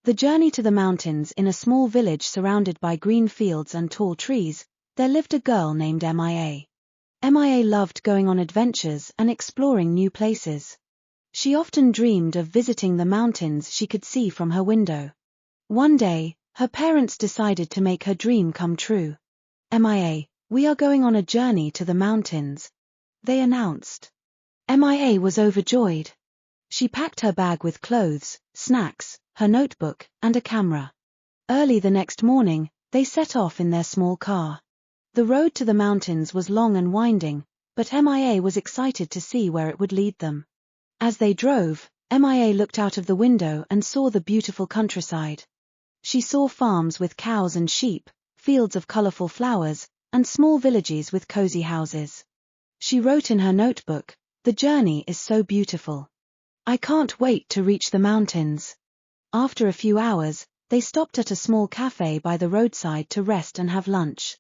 The journey to the mountains. In a small village surrounded by green fields and tall trees, there lived a girl named Mia. Mia loved going on adventures and exploring new places. She often dreamed of visiting the mountains she could see from her window. One day, her parents decided to make her dream come true. Mia, we are going on a journey to the mountains, they announced. Mia was overjoyed. She packed her bag with clothes, snacks, her notebook, and a camera. Early the next morning, they set off in their small car. The road to the mountains was long and winding, but Mia was excited to see where it would lead them. As they drove, Mia looked out of the window and saw the beautiful countryside. She saw farms with cows and sheep, fields of colorful flowers, and small villages with cozy houses. She wrote in her notebook, "The journey is so beautiful. I can't wait to reach the mountains." After a few hours, they stopped at a small cafe by the roadside to rest and have lunch.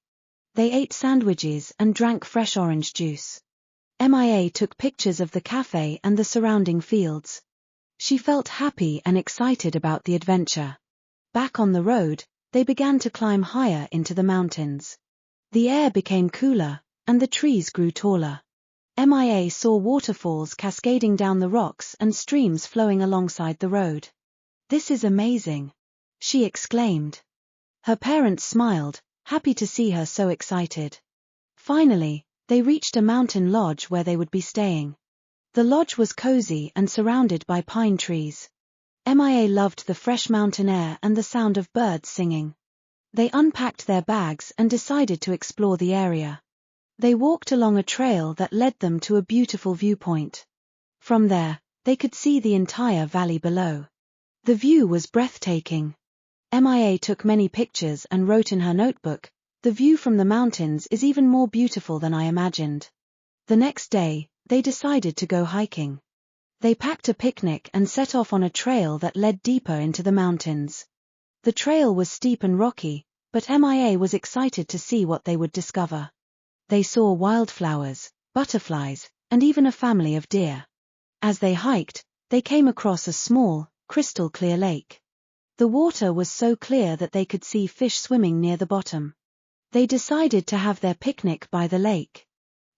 They ate sandwiches and drank fresh orange juice. Mia took pictures of the cafe and the surrounding fields. She felt happy and excited about the adventure. Back on the road, they began to climb higher into the mountains. The air became cooler, and the trees grew taller. Mia saw waterfalls cascading down the rocks and streams flowing alongside the road. "This is amazing," she exclaimed. Her parents smiled, happy to see her so excited. Finally, they reached a mountain lodge where they would be staying. The lodge was cozy and surrounded by pine trees. Mia loved the fresh mountain air and the sound of birds singing. They unpacked their bags and decided to explore the area. They walked along a trail that led them to a beautiful viewpoint. From there, they could see the entire valley below. The view was breathtaking. Mia took many pictures and wrote in her notebook, "The view from the mountains is even more beautiful than I imagined." The next day, they decided to go hiking. They packed a picnic and set off on a trail that led deeper into the mountains. The trail was steep and rocky, but Mia was excited to see what they would discover. They saw wildflowers, butterflies, and even a family of deer. As they hiked, they came across a small, crystal-clear lake. The water was so clear that they could see fish swimming near the bottom. They decided to have their picnic by the lake.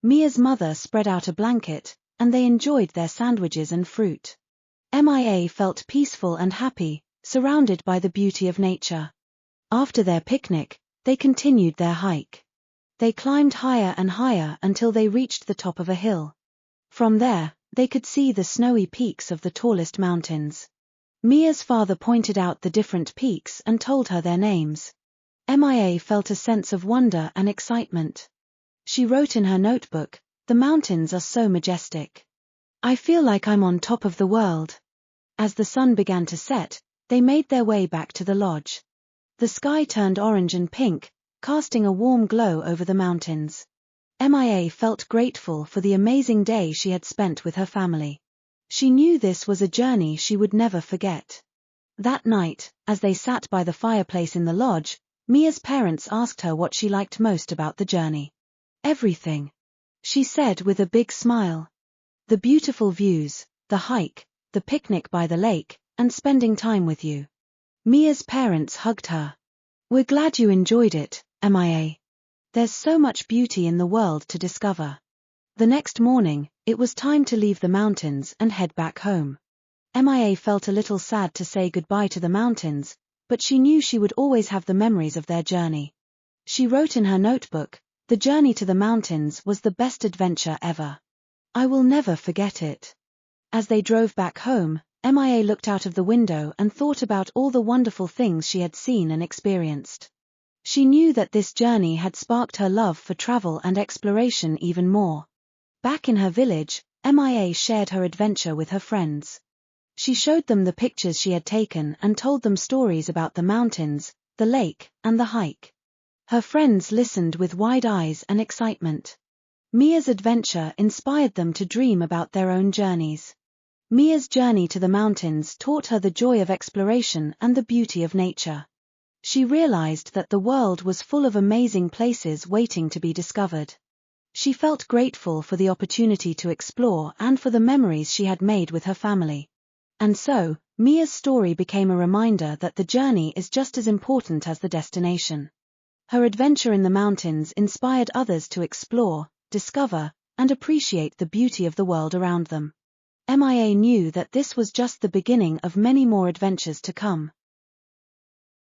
Mia's mother spread out a blanket, and they enjoyed their sandwiches and fruit. Mia felt peaceful and happy, surrounded by the beauty of nature. After their picnic, they continued their hike. They climbed higher and higher until they reached the top of a hill. From there, they could see the snowy peaks of the tallest mountains. Mia's father pointed out the different peaks and told her their names. Mia felt a sense of wonder and excitement. She wrote in her notebook, "The mountains are so majestic. I feel like I'm on top of the world." As the sun began to set, they made their way back to the lodge. The sky turned orange and pink, casting a warm glow over the mountains. Mia felt grateful for the amazing day she had spent with her family. She knew this was a journey she would never forget. That night, as they sat by the fireplace in the lodge, Mia's parents asked her what she liked most about the journey. "Everything," she said with a big smile. "The beautiful views, the hike, the picnic by the lake, and spending time with you." Mia's parents hugged her. "We're glad you enjoyed it, Mia. There's so much beauty in the world to discover." The next morning, it was time to leave the mountains and head back home. Mia felt a little sad to say goodbye to the mountains, but she knew she would always have the memories of their journey. She wrote in her notebook, "The journey to the mountains was the best adventure ever. I will never forget it." As they drove back home, Mia looked out of the window and thought about all the wonderful things she had seen and experienced. She knew that this journey had sparked her love for travel and exploration even more. Back in her village, Mia shared her adventure with her friends. She showed them the pictures she had taken and told them stories about the mountains, the lake, and the hike. Her friends listened with wide eyes and excitement. Mia's adventure inspired them to dream about their own journeys. Mia's journey to the mountains taught her the joy of exploration and the beauty of nature. She realized that the world was full of amazing places waiting to be discovered. She felt grateful for the opportunity to explore and for the memories she had made with her family. And so, Mia's story became a reminder that the journey is just as important as the destination. Her adventure in the mountains inspired others to explore, discover, and appreciate the beauty of the world around them. Mia knew that this was just the beginning of many more adventures to come.